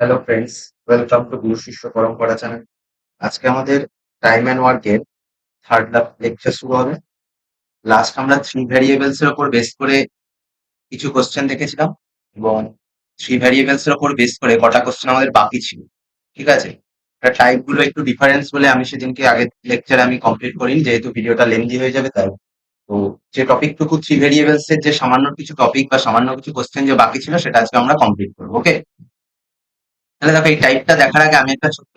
Hello friends, welcome to গুরু শিষ্য পরম্পরা channel. আজকে আমাদের টাইম অ্যান্ড ওয়ার্কের থার্ড লেকচার শুরু হবে। লাস্ট আমরা থ্রি ভ্যারিয়েবলস এর উপর বেস করে কিছু কোশ্চেন দেখেছিলাম এবং থ্রি ভ্যারিয়েবলস এর উপর বেস করে কটা কোশ্চেন আমাদের বাকি ছিল। ঠিক আছে, টাইপ গুলো একটু ডিফারেন্স বলে আমি সেদিনকে আগের লেকচারে আমি কমপ্লিট করিনি, যেহেতু ভিডিওটা লেন্দি হয়ে যাবে তাই। তো যে টপিকটুকু থ্রি ভ্যারিয়েবলস এর যে সামান্য কিছু টপিক বা সামান্য কিছু কোশ্চেন যে বাকি ছিল সেটা আজকে আমরা কমপ্লিট করবো। ওকে, তাহলে দেখো এই টাইপটা দেখার আগে আমি একটা ছোট্ট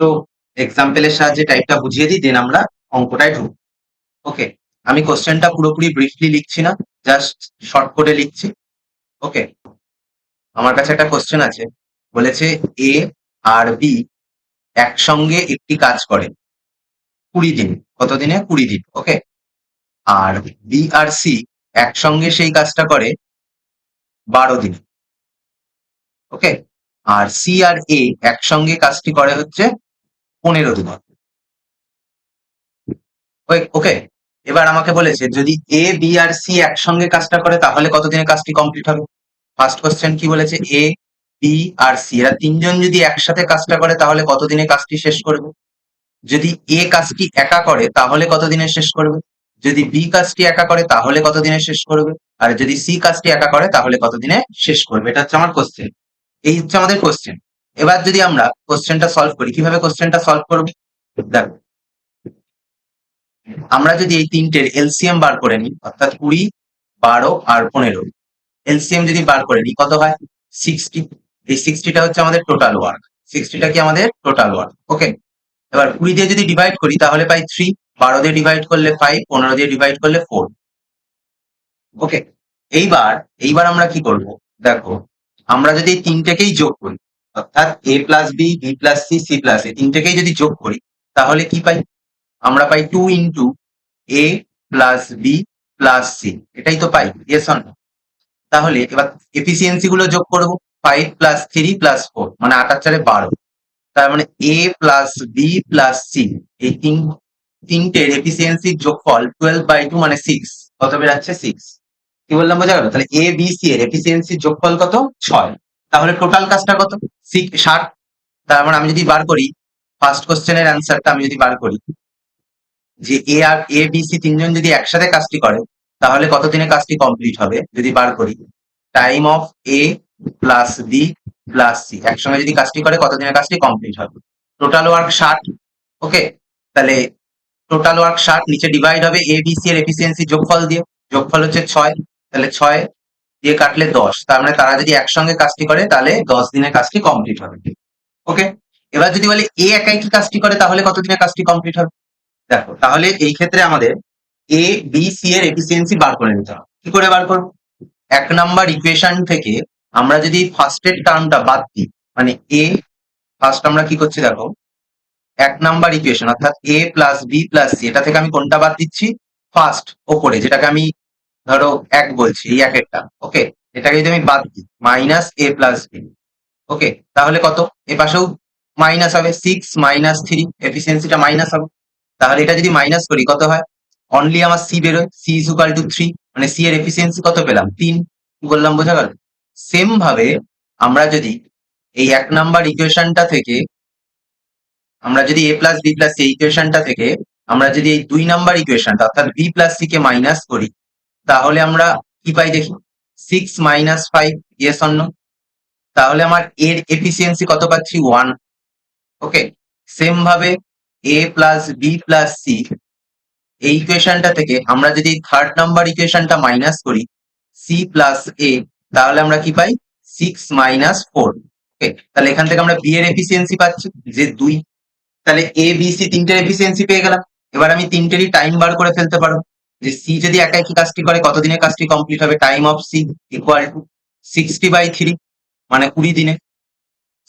এক্সাম্পলের সাহায্যে টাইপটা বুঝিয়ে দিই, দেন আমরা অঙ্কটায় ঢুকবো। ওকে, আমি কোশ্চেনটা পুরোপুরি ব্রিফলি লিখছি না, জাস্ট শর্ট করে লিখছি। ওকে, আমার কাছে একটা কোশ্চেন আছে, বলেছে এ আর বি একসঙ্গে একটি কাজ করে 20 দিন। কত দিনে? 20 দিন। ওকে, আর বি আর সি একসঙ্গে সেই কাজটা করে 12 দিন। ওকে, আর সি আর এ একসঙ্গে কাজটি করে হচ্ছে 15 দিন। ওকে, এবার আমাকে বলেছে যদি এ বি আর সি একসঙ্গে কাজটা করে তাহলে কতদিনে কাজটি কমপ্লিট হবে। ফার্স্ট কোশ্চেন কি বলেছে, এ বি আর সি এরা তিনজন যদি একসাথে কাজটা করে তাহলে কতদিনে কাজটি শেষ করবে। যদি এ কাজটি একা করে তাহলে কতদিনে শেষ করবে, যদি বি কাজটি একা করে তাহলে কতদিনে শেষ করবে, আর যদি সি কাজটি একা করে তাহলে কতদিনে শেষ করবে। এটা হচ্ছে আমার কোশ্চেন, এই হচ্ছে আমাদের কোশ্চেন। এবার যদি আমরা কোশ্চেনটা সলভ করি, কিভাবে কোশ্চেনটা সলভ করবো দেখো, আমরা যদি এই তিনটের এলসিএম বার করে নিই, অর্থাৎ 20, 12 আর 15, এলসিএম যদি বার করে নিই কত হয়? 60। এই 60টা হচ্ছে আমাদের টোটাল ওয়ার্ক, 60টা কি আমাদের টোটাল ওয়ার্ক। ওকে, এবার 20 দিয়ে যদি ডিভাইড করি তাহলে পাই 3, 12 দিয়ে ডিভাইড করলে 5, 15 দিয়ে ডিভাইড করলে 4। ওকে, এইবার এইবার আমরা কি করব দেখো, আমরা যদি এই তিনটেকেই যোগ করি, অর্থাৎ A plus B, B plus C, C plus A, তিনটেকেই যদি যোগ করি তাহলে কি পাই? আমরা পাই 2 into A plus B plus C, এটাই তো পাই। Yes or no? তাহলে এবার এফিসিয়েন্সি গুলো যোগ করব, 5 প্লাস 3 প্লাস 4 মানে 8 আর 4 12। তার মানে এ প্লাস বি প্লাস সি, এই তিনটের এফিসিয়েন্সির যোগফল 12/2 মানে 6। কত বেরাচ্ছে? 6। কি বললাম বোঝা গেল? তাহলে এ বি সি এর এফিসিয়েন্সির যোগফল কত? 6। তাহলে টোটাল কাজটা কত? 60। তার মানে আমি যদি বার করি, ফার্স্ট কোশ্চেনের অ্যান্সারটা আমি যদি বার করি যে এ বি সি তিনজন যদি একসাথে কাজটি করে তাহলে কতদিনে কাজটি কমপ্লিট হবে, যদি বার করি time of A plus B plus C একসঙ্গে যদি কাজটি করে কতদিনে কাজটি কমপ্লিট হবে। Total work 60। ওকে, তাহলে টোটাল ওয়ার্ক 60, নিচে ডিভাইড হবে এ বি সি এর এফিসিয়েন্সি যোগফল দিয়ে, যোগফল হচ্ছে 6। তাহলে 6 দিয়ে কাটলে 10, তার মানে তারা যদি একসঙ্গে কাজটি করে তাহলে 10 দিনে কাজটি কমপ্লিট হবে। ওকে, এবার যদি বলি এ একাই কি কাজটি করে তাহলে কতদিনে কাজটি কমপ্লিট হবে। দেখো, তাহলে এই ক্ষেত্রে আমাদের এ বি সি এর এফিসিয়েন্সি বার করে নিতে হবে। কি করে বার করবো? 1 নাম্বার ইকুয়েশন থেকে আমরা যদি ফার্স্টের টার্মটা বাদ দিই, মানে এ, ফার্স্ট আমরা কি করছি দেখো, 1 নাম্বার ইকুয়েশন অর্থাৎ A plus B plus C, এটা থেকে আমি কোনটা বাদ দিচ্ছি? ফার্স্ট ওপরে যেটাকে আমি ধরো 1 বলছি, এই একেরটা। ওকে, এটাকে যদি আমি বাদ দিই মাইনাস এ প্লাস বি। ওকে, তাহলে কত? এ পাশেও মাইনাস হবে, 6 মাইনাস 3, এফিসিয়েন্সিটা মাইনাস হবে। তাহলে এটা যদি মাইনাস করি কত হয়? অনলি আমার সি বেরোয়, সি ইজ ইকুয়াল টু 3, মানে সি এর এফিসিয়েন্সি কত পেলাম? 3। বললাম বোঝা গেল? সেম ভাবে আমরা যদি এই 1 নাম্বার ইকুয়েশনটা থেকে, আমরা যদি এ প্লাস বি প্লাস সি ইকুয়েশনটা থেকে আমরা যদি এই 2 নাম্বার ইকুয়েশনটা অর্থাৎ B plus C K minus করি তাহলে আমরা কি পাই দেখি? 6 মাইনাস 5। Yes or no? তাহলে আমার এর এফিসিয়েন্সি কত পাচ্ছি? 1। ওকে, সেম ভাবে এ প্লাস বি প্লাস সি এই ইকুয়েশনটা থেকে আমরা যদি থার্ড নাম্বার ইকুয়েশনটা মাইনাস করি সি প্লাস এ, তাহলে আমরা কি পাই? 6 মাইনাস 4। ওকে, তাহলে এখান থেকে আমরা বি এর এফিসিয়েন্সি পাচ্ছি যে 2। তাহলে এ বি সি তিনটের এফিসিয়েন্সি পেয়ে গেলাম। এবার আমি তিনটেরই টাইম বার করে ফেলতে পারবো, যে সি যদি একা একই কাজটি করে কতদিনে কাজটি কমপ্লিট হবে। Time of C equal to 60/3 মানে 20 দিনে।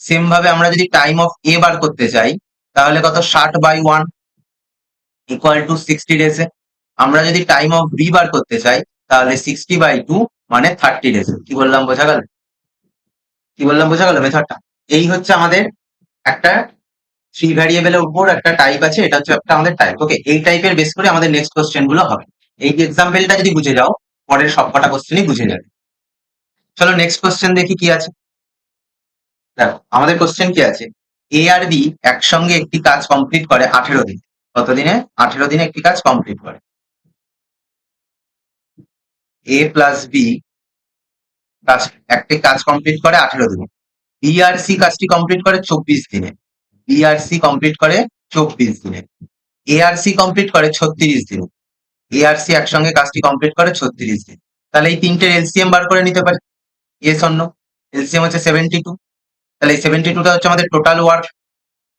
সেম ভাবে আমরা যদি টাইম অফ এ বার করতে চাই তাহলে কত? 60/1 ইকুয়াল টু 60 ডেজে। আমরা যদি টাইম অফ বি বার করতে চাই তাহলে 60/2 মানে 30 ডেজে। কি বললাম বোঝা গেল? কি বললাম বোঝা গেল মেথডটা? এই হচ্ছে আমাদের একটা থ্রি ভ্যারিয়েবলের উপর একটা টাইপ আছে, এটা হচ্ছে একটা আমাদের টাইপ। ওকে, এই টাইপের বেস করে আমাদের নেক্সট কোশ্চেন গুলো হবে। এই এক্সাম্পলটা যদি বুঝে যাও পরের সবকটা কোশ্চেনই বুঝে যাবে। চলো নেক্সট কোশ্চেন দেখি কি আছে। দেখো আমাদের কোশ্চেন কি আছে, এ আর বি একসঙ্গে একটি কাজ কমপ্লিট করে 18 দিন। কতদিনে? 18 দিনে একটি কাজ কমপ্লিট করে। এ প্লাস বি একটি কাজ কমপ্লিট করে 18 দিনে। বি আর সি কাজটি কমপ্লিট করে 24 দিনে। বি আর সি কমপ্লিট করে 24 দিনে। এ আর সি কমপ্লিট করে 36 দিনে। এ আর সি একসঙ্গে কাজটি কমপ্লিট করে 36 দিন। তাহলে এই তিনটের এলসিএম বার করে নিতে পারি। Yes or no? এলসিএম হচ্ছে 72। তাহলে এই 72টা হচ্ছে আমাদের টোটাল ওয়ার্ক।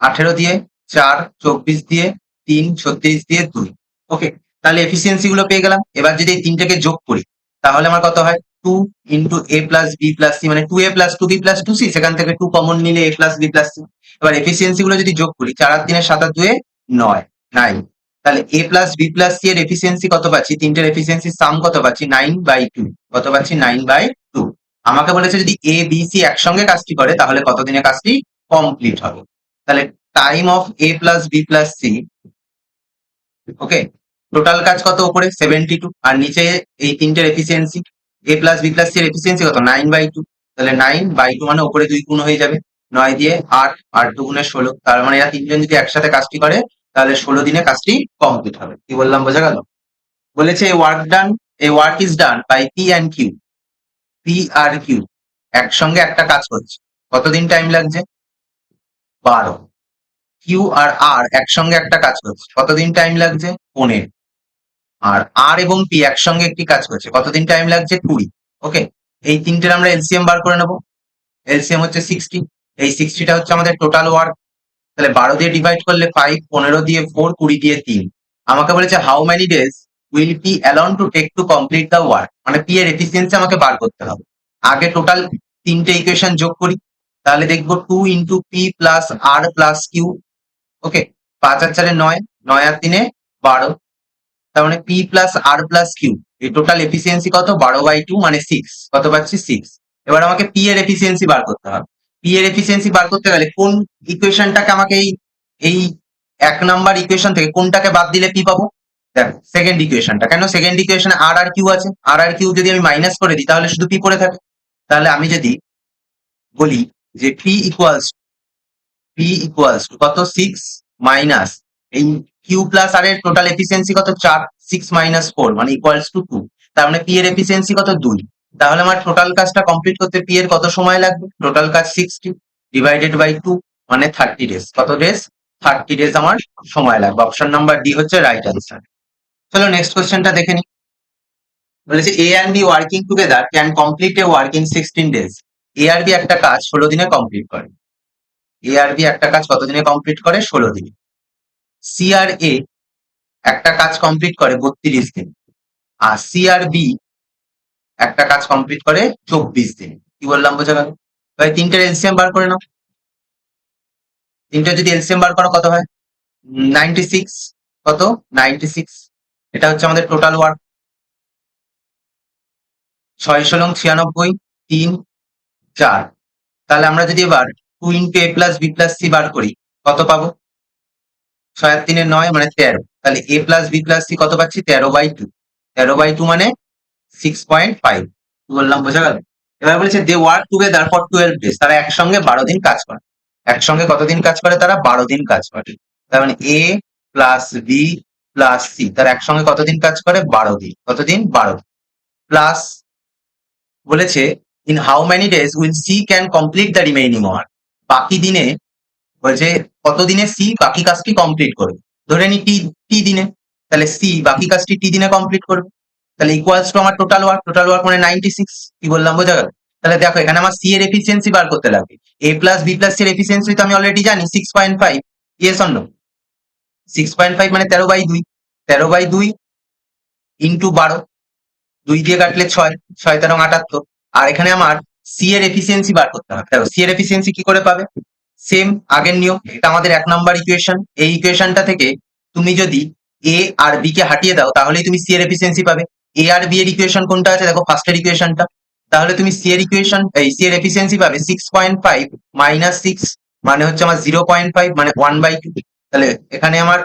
18 দিয়ে 4, 24 দিয়ে 3, 36 দিয়ে 2। ওকে, তাহলে এফিসিয়েন্সি গুলো পেয়ে গেলাম। এবার যদি এই তিনটাকে যোগ করি তাহলে আমার কত হয়? 2 into A plus B plus C, মানে 2a plus 2b plus 2c, সেখান থেকে 2 কমন নিলে a plus B plus C. এবার এফিসিয়েন্সি গুলো যদি যোগ করি, 4 আর 3 7 আর 2 9, 9। তাহলে a plus B plus C এর এফিসিয়েন্সি কত পাচ্ছি? তিনটের এফিসিয়েন্সি সাম কত পাচ্ছি? 9/2। কত পাচ্ছি? 9/2। আমাকে বলেছে যদি এ বি সি একসঙ্গে কাজটি করে তাহলে কতদিনে কাজটি কমপ্লিট হবে। তাহলে time of A plus B plus C, okay, total কাজ কত উপরে? 72, আর নিচে এই তিনটের efficiency, A plus B plus C এর এফিসিয়েন্সি কত? 9/2। তাহলে 9/2 মানে উপরে 2 গুণ হয়ে যাবে, 9 দিয়ে 8, 8 2 16। তার মানে এরা তিনজন যদি একসাথে কাজটি করে তাহলে 16 দিনে কাজটি কমপ্লিট হবে। কি বললাম বোঝা গেল? বলেছে a work is done by P and Q. P আর কিউ একসঙ্গে একটা কাজ করছে, কতদিন টাইম লাগছে? 12। কিউ আর আর একসঙ্গে একটা কাজ করছে, কতদিন টাইম লাগছে? 15। আর আর এবং পি একসঙ্গে একটি কাজ করছে, কতদিন টাইম লাগছে? 20। ওকে, এই তিনটের আমরা এলসিএম বার করে নেবো। এলসিএম হচ্ছে 60। এই 60টা হচ্ছে আমাদের টোটাল ওয়ার্ক। তাহলে 12 দিয়ে ডিভাইড করলে 5, 15 দিয়ে 4, 20 দিয়ে 3। আমাকে বলেছে how many days will P alone to take to complete the work, মানে পি এর এফিসিয়েন্সি আমাকে বার করতে হবে। আগে টোটাল তিনটে ইকুয়েশন যোগ করি, তাহলে দেখবো 2 ইন্টু পি প্লাস আর প্লাস কিউ। ওকে, 5 আর 4 9, 9 আর 3 12। তার মানে পি প্লাস আর প্লাস কিউ এই টোটাল এফিসিয়েন্সি কত? 12/2 মানে 6। কত পাচ্ছি? 6। এবার আমাকে পি এর এফিসিয়েন্সি বার করতে হবে। পি এর এফিসিয়েন্সি বার করতে গেলে কোন ইকুয়েশনটাকে আমাকে এই 1 নাম্বার ইকুয়েশন থেকে কোনটাকে বাদ দিলে পি পাবো? দেখো সেকেন্ড ইকুয়েশনটা। কেন? সেকেন্ড ইকুয়েশনে আর আর কিউ আছে, আর আর কিউ যদি আমি মাইনাস করে দিই তাহলে শুধু পি পড়ে থাকে। তাহলে আমি যদি বলি যে পি ইকুয়ালস টু কত? 6 মাইনাস এই কিউ প্লাস আর এর টোটাল এফিসিয়েন্সি কত? 4, 6 মাইনাস 4 মানে ইকুয়ালস টু 2। তার মানে পি এর এফিসিয়েন্সি কত? 2। তাহলে আমার টোটাল কাজটা কমপ্লিট করতে পি এর কত সময় লাগবে? টোটাল কাজ 60 ডিভাইডেড বাই 2 মানে 30 ডেজ। কত ডেজ? 30 ডেজ আমার সময় লাগবে। অপশন নাম্বার ডি হচ্ছে রাইট অ্যান্সার। চলো নেক্সট কোয়েশ্চেনটা দেখে নিই। বলেছে A and B working together can complete a work in 16 days. A আর বি একটা কাজ 16 দিনে কমপ্লিট করে। এ আর বি একটা কাজ কত দিনে কমপ্লিট করে? 16 দিনে। সি আর এ একটা কাজ কমপ্লিট করে 32 দিন। আর সি আর বি একটা কাজ কমপ্লিট করে 24 দিন। কি বললাম বোঝা গেল? ভাই তিনটের এলসিএম বার করে নাও। তিনটে যদি এলসিএম বার করো কত হয়? 96। কত? 96। এটা হচ্ছে আমাদের টোটাল ওয়ার্ক। 6 × 96, 3, 4। তাহলে আমরা যদি এবার 2 into A plus B plus C বার করি কত পাবো? 6 আর 3 9 মানে 13। তাহলে এ প্লাস বি প্লাস সি কত পাচ্ছি? 13/2। 13/2 মানে 6.5। বললাম বোঝা গেল? এবার বলেছে they work together for 12 days. তারা একসঙ্গে 12 দিন কাজ করে। একসঙ্গে কতদিন কাজ করে? তারা 12 দিন কাজ করে। তার মানে এ প্লাস বি প্লাস সি তারা একসঙ্গে কতদিন কাজ করে? 12 দিন। কতদিন? 12। প্লাস বলেছে in how many days will see can complete the remaining work. বাকি দিনে বলছে কত দিনে সি বাকি কাজটি কমপ্লিট করবে। ধরে নি টি টি দিনে, তাহলে সি বাকি কাজটি টি দিনে কমপ্লিট করবে। তাহলে ইকুয়ালস টু আমার টোটাল ওয়ার্ক মানে 96। কি বললাম বোঝা গেল? তাহলে দেখো এখানে আমার সি এর এফিসিয়েন্সি বার করতে লাগবে। এ প্লাস বি প্লাস সি এর এফিসিয়েন্সি তো আমি অলরেডি জানি 6.5। Yes or no? 6.5 মানে 13/2। 13/2 ইন্টু 12, 2 দিয়ে কাটলে 6, 6 13 78। আর এখানে আমার সি এর এফিসিয়েন্সি বার করতে হবে। দেখো সি এর এফিসিয়েন্সি কি করে পাবে? সেম আগের নিয়ম। এটা আমাদের 1 নাম্বার ইকুয়েশন। এই ইকুয়েশনটা থেকে তুমি যদি এ আর বি কে হাটিয়ে দাও তাহলেই তুমি সি এর এফিসিয়েন্সি পাবে। এ আর বি এর ইকুয়েশন কোনটা আছে? দেখো ফার্স্টের ইকুয়েশনটা। তাহলে তুমি সি এর ইকুয়েশন এই সি এর এফিসিয়েন্সি পাবে 6.5 মাইনাস 6 মানে হচ্ছে আমার 0.5 মানে 1/2। তাহলে এখানে আমার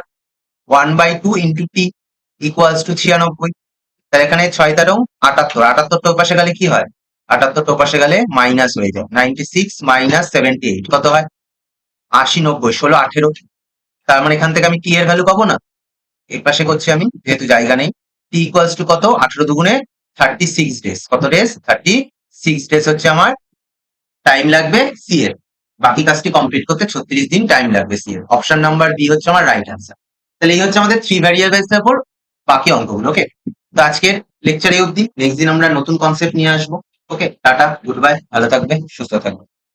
1/2 ইন্টু টি ইকুয়ালস টু 96। তাহলে এখানে 6 13 78। 78টা ওপাশে গেলে কি হয়? 78 তো পাশে গেলে মাইনাস হয়ে যায়, 96 মাইনাস 78 কত হয়? 80 90 16 18। তার মানে এখান থেকে আমি টি এর ভ্যালু পাবো না? এই পাশে করছি আমি, যেহেতু জায়গা নেই। টি ইকুয়ালস টু কত? 18 দুগুণে 36 ডেজ। কত ডেজ? 36 ডেজ হচ্ছে আমার টাইম লাগবে সি এর। বাকি কাজটি কমপ্লিট করতে 36 দিন টাইম লাগবে সি এর। অপশন নাম্বার বি হচ্ছে আমার রাইট অ্যান্সার। তাহলে এই হচ্ছে আমাদের 3 ভ্যারিয়েবলস এর উপর বাকি অঙ্কগুলো। ওকে, তো আজকের লেকচারে অবধি। নেক্সট দিন আমরা নতুন কনসেপ্ট নিয়ে আসবো। ওকে, টাটা, গুড বাই, ভালো থাকবে, সুস্থ থাকবে।